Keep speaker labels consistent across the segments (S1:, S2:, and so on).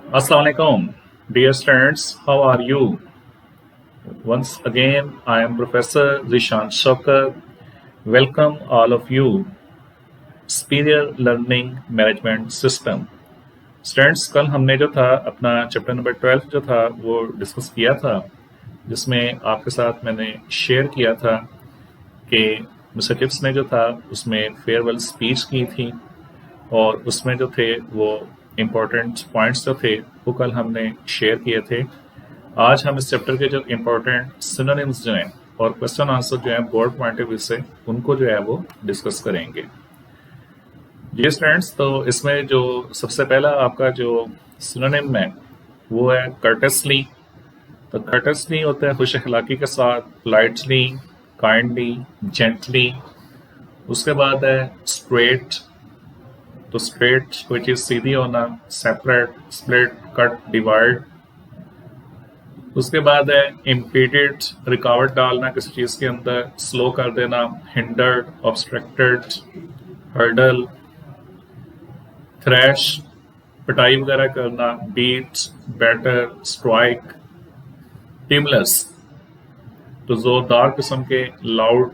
S1: Assalamualaikum, dear students. How are you? Once again, I am Professor Zishan Shokar. Welcome all of you. Superior Learning Management System. Students कल हमने जो था अपना chapter number 12 जो था वो डिस्कस किया था, जिसमें आपके साथ मैंने शेयर किया था कि मिस्टर चिप्स ने जो था उसमें फेयरवेल स्पीच की थी और उसमें जो थे वो इम्पोर्टेंट पॉइंट्स जो थे वो कल हमने शेयर किए थे। आज हम इस चैप्टर के जो इम्पोर्टेंट सिनोनिम्स जो हैं और क्वेश्चन आंसर जो है बोर्ड पॉइंट ऑफ व्यू से उनको जो है वो डिस्कस करेंगे। जी स्टूडेंट्स, तो इसमें जो सबसे पहला आपका जो सिनोनिम है वो है कर्टसली। तो कर्टसली होता है खुश अखलाकी के साथ, पोलाइटली, काइंडली, जेंटली। उसके बाद है स्ट्रेट। तो स्ट्रेट कोई चीज सीधी होना, सेपरेट, स्प्लिट, कट, डिवाइड। उसके बाद है इम्पीडेड, रुकावट डालना किसी चीज के अंदर, स्लो कर देना, हिंडर्ड, ऑब्स्ट्रक्टेड, हर्डल, थ्रैश, पिटाई वगैरह करना, बीट, बैटर, स्ट्राइक, टिमलेस तो जोरदार किस्म के, लाउड,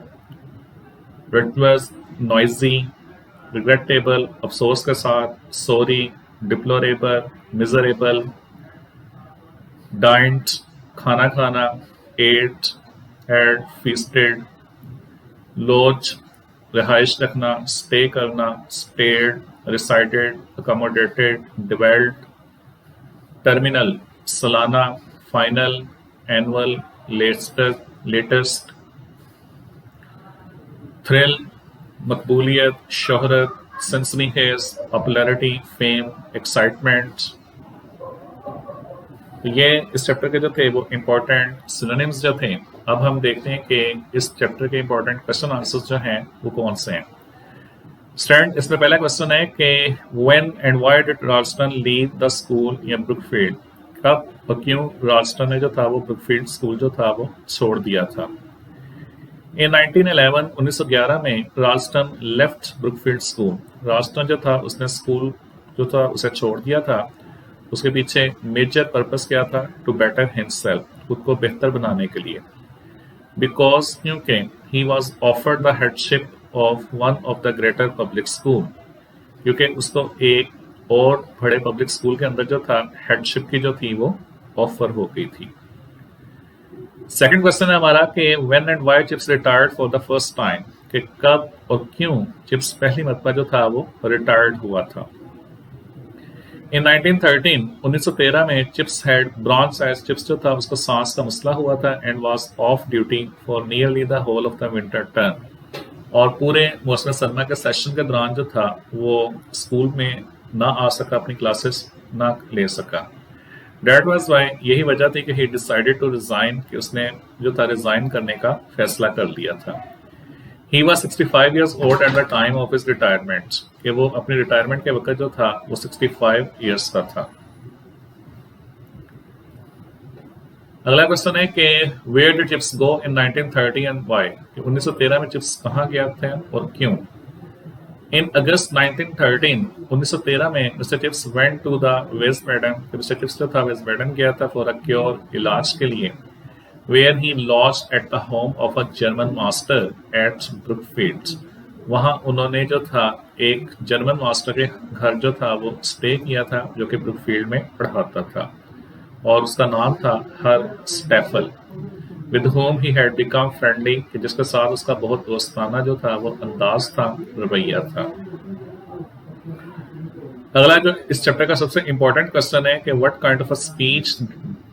S1: रिटमस, नॉइजी, रिग्रेटेबल अफसोस के साथ, सॉरी, डिप्लोरेबल, मिजरेबल, डाइंट खाना खाना, एट, हैड, फीस्टेड, लॉज रिहाइश रखना, स्टे करना, स्टेड, रिसाइडेड, अकोमोडेटेड, डिवेल्ट, टर्मिनल सालाना, फाइनल, एनुअल, लेटेस्ट, थ्रिल मकबूलियत, शोहरत, सनसनीखेज, पॉपुलैरिटी, फेम, एक्साइटमेंट। तो ये इस चैप्टर के जो थे वो इम्पोर्टेंट सिनोनिम्स जो थे। अब हम देखते हैं कि इस चैप्टर के इम्पोर्टेंट क्वेश्चन आंसर्स जो हैं वो कौन से हैं। स्टूडेंट, इसमें पहला क्वेश्चन है कि when and why did Ralston leave the school in Brookfield. कब और क्यों राल्स्टन ने जो था वो ब्रुकफील्ड स्कूल जो था वो छोड़ दिया था। इन 1911 में राल्स्टन लेफ्ट ब्रुकफील्ड स्कूल। राल्स्टन जो था उसने स्कूल जो था उसे छोड़ दिया था। उसके पीछे मेजर पर्पस क्या था? टू बेटर हिमसेल्फ, खुद को बेहतर बनाने के लिए। बिकॉज क्योंकि he was offered the headship of one of the greater public school, क्योंकि उसको एक और बड़े पब्लिक स्कूल के अंदर जो था हेडशिप की जो थी वो ऑफर हो गई थी। सेकंड क्वेश्चन है हमारा कि when and why chips retired for the first time, कि कब और क्यों चिप्स पहली मरतबा जो था वो रिटायर्ड हुआ था। इन 1913 में चिप्स हैड ब्रॉन्काइटिस। चिप्स जो था उसको सांस का मसला हुआ था and was off duty for nearly the whole of the winter term, और पूरे मौसम सरमा के सेशन के दौरान जो था वो स्कूल में ना आ सका, अपनी क्लासेस ना ले सका। That was why, यही वजह थी कि he decided to resign, कि उसने जो था रिजाइन करने का फैसला कर लिया था। He was 65 years old at the time of his retirement, कि वो अपने रिटायरमेंट के वक्त जो था वो 65 years का था। अगला क्वेश्चन है कि where did chips go in 1930 and why, कि 1913 में चिप्स कहाँ गया थे और क्यों। इन अगस्त 1913 में Mister Chips went to the West maiden. Mister Chips जो था वेस्ट मेडन गया था फॉर अ क्योर, इलाज के लिए। Where he lodged at the home of a German master at Brookfield. वहां उन्होंने जो था एक जर्मन मास्टर के घर जो था वो स्टे किया था, जो कि ब्रुकफील्ड में पढ़ाता था, और उसका नाम था her Stefal, with whom he had become friendly, कि जिसके साथ उसका बहुत दोस्ताना जो था वो अंदाज था, रवैया था। अगला जो इस चैप्टर का सबसे इंपॉर्टेंट क्वेश्चन है कि what kind of a speech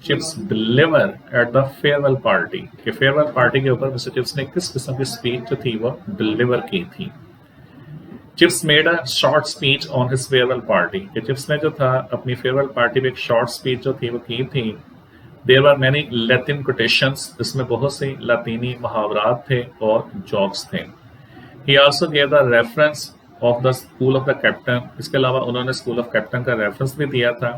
S1: chips deliver at the farewell party, कि फेयरवेल पार्टी के ऊपर मिस्टर चिप्स ने किस किस्म की स्पीच जो थी वो डिलीवर की थी। Chips made a short speech on his farewell party, कि चिप्स ने जो था अपनी फेयरवेल पार्टी में एक शॉर्ट स्पीच जो थी वो की थी। There were many Latin quotations, इसमें बहुत सी लातीनी मुहावरात थे और जॉक्स थे। He also gave the reference of the school of the captain. इसके अलावा उन्होंने स्कूल ऑफ कैप्टन का रेफरेंस भी दिया था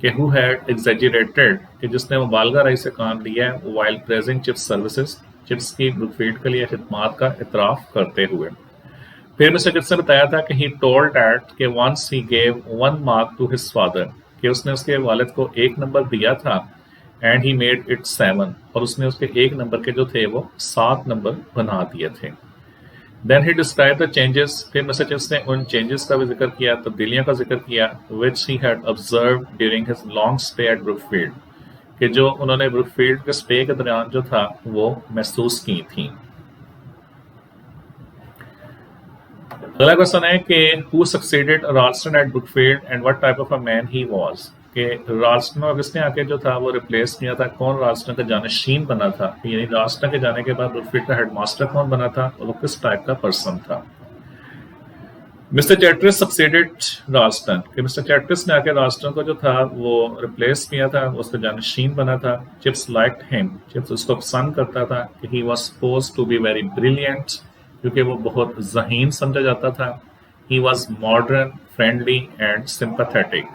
S1: कि हु हैड एग्जेजरेटेड, कि जिसने मुबालगा राई से काम लिया है, while praising chips services, chips की ब्रुकफील्ड के लिए खिदमात का इतराफ करते हुए। फिर मिस्टर चिप्स ने बताया था कि ही टोल्ड दैट कि once he gave 1 mark to his father, कि उसने उसके वालिद को 1 नंबर दिया था एंड ही मेड इट 7, और उसने उसके 1 नंबर के जो थे वो 7 नंबर बना दिए थे। Then he describe the changes, फिर मैसेजेस ने उन चेंजेस का भी जिक्र किया, तब्दीलियों का जिक्र किया, which he had observed during his long stay at Brookfield, कि जो उन्होंने ब्रुकफील्ड के स्टे के दौरान जो था वो महसूस की थी। अगला क्वेश्चन है कि who succeeded Ralston at Brookfield and what type of a man he was, कि राल्स्टन और किसने आके जो था वो रिप्लेस किया था, कौन राल्स्टन का जानशीन बना था, यानी राल्स्टन के जाने के बाद ब्रुकफील्ड का हेडमास्टर कौन बना था और वो किस टाइप का पर्सन था। मिस्टर चैट्रिस सक्सीडेड राल्स्टन, कि मिस्टर चैट्रिस ने आके राल्स्टन को जो था वो रिप्लेस किया था, उसका जानशीन बना था। चिप्स लाइक्ड हिम, चिप्स उसको पसंद करता था कि he was supposed to be very brilliant, क्योंकि वो बहुत ज़हीन समझा जाता था। He was modern, friendly and sympathetic,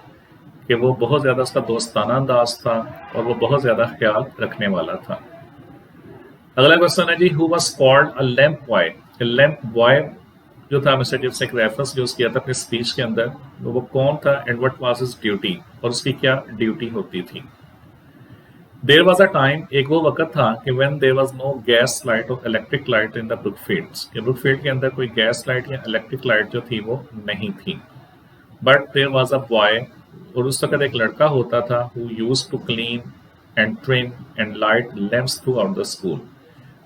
S1: कि वो बहुत ज़्यादा उसका दोस्ताना अंदाज था और वो बहुत ज़्यादा ख्याल रखने वाला था। अगला क्वेश्चन है जी, who was called a lamp boy, lamp boy जो था मिस्टर जिप्स एक रेफरेंस यूज किया था अपनी स्पीच के अंदर, तो वो कौन था and what was his duty, और उसकी क्या ड्यूटी होती थी। देयर वॉज अ टाइम, एक वो वक्त था कि when there was no gas light और electric light in the Brookfields, कि ब्रुकफील्ड के अंदर कोई गैस लाइट या इलेक्ट्रिक लाइट जो थी वो नहीं थी। But there was a boy, और उस वक्त एक लड़का होता था, who used to clean and trim and light lamps throughout the school,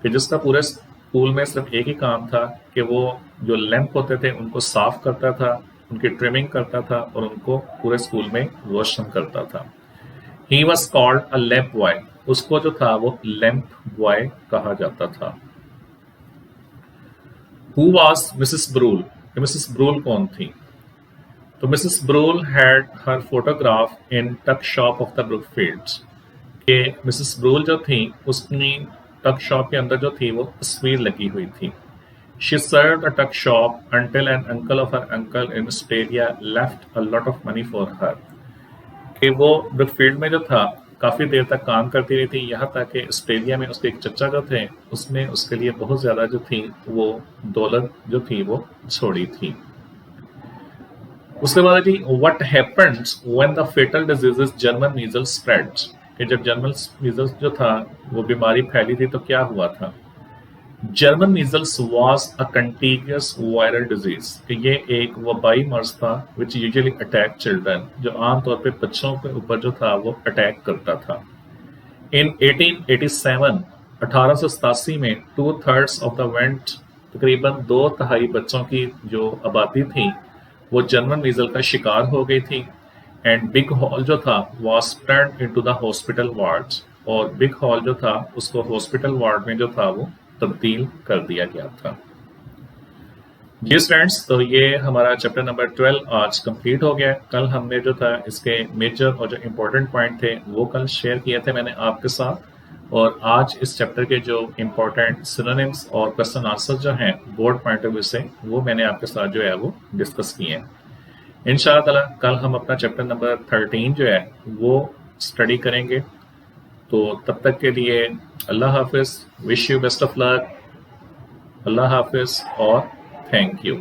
S1: कि जिसका पूरे स्कूल में सिर्फ एक ही काम था कि वो जो लैंप होते थे उनको साफ करता था, उनकी ट्रिमिंग करता था और उनको पूरे स्कूल में रोशन करता था। He was called a lamp boy, उसको जो था वो लैंप बॉय कहा जाता था। Who was Mrs. Brule, Mrs Brule कौन थी, तो Mrs Brule had her photograph in tuck shop of the Brookfields, कि मिसेस ब्रूल जो थी उसकी टक शॉप के अंदर जो थी वो तस्वीर लगी हुई थी। She served a tuck shop until an uncle of her uncle in Australia left a lot of money for her, कि वो ब्रुकफील्ड में जो था काफ़ी देर तक काम करती रही थी, यहाँ तक कि ऑस्ट्रेलिया में उसके एक चचा जो थे उसने उसके लिए बहुत ज़्यादा जो थी वो दौलत जो थी वो छोड़ी थी। उसके बाद जी, what happens when the fatal diseases German measles spreads, कि जब जर्मन मीजल्स जो था वो बीमारी फैली थी तो क्या हुआ था। German measles was a contiguous viral disease, कि ये एक वबाई मर्ज था विच यूजुअली अटैक चिल्ड्रन, जो आमतौर पे बच्चों के ऊपर जो था वो अटैक करता था। इन 1887 1887 में 2/3 ऑफ द वेंट, तकरीबन 2/3 बच्चों की जो आबादी थी वो जर्मन मीजल का शिकार हो गई थी। एंड बिग हॉल जो था was turned into the hospital wards, और बिग हॉल जो था उसको हॉस्पिटल वार्ड में जो था वो तब्दील कर दिया गया था। जी स्टूडेंट्स, तो ये हमारा चैप्टर नंबर 12 आज कंप्लीट हो गया। कल हमने जो था इसके मेजर और जो इम्पोर्टेंट पॉइंट थे वो कल शेयर किए थे मैंने आपके साथ, और आज इस चैप्टर के जो इम्पोर्टेंट सिनोनिम्स और क्वेश्चन आंसर जो हैं बोर्ड पॉइंट ऑफ व्यू से वो मैंने आपके साथ जो है वो डिस्कस किए हैं। इंशाअल्लाह कल हम अपना चैप्टर नंबर 13 जो है वो स्टडी करेंगे। तो तब तक के लिए अल्लाह हाफिज, wish you best of luck, अल्लाह हाफिज और थैंक यू।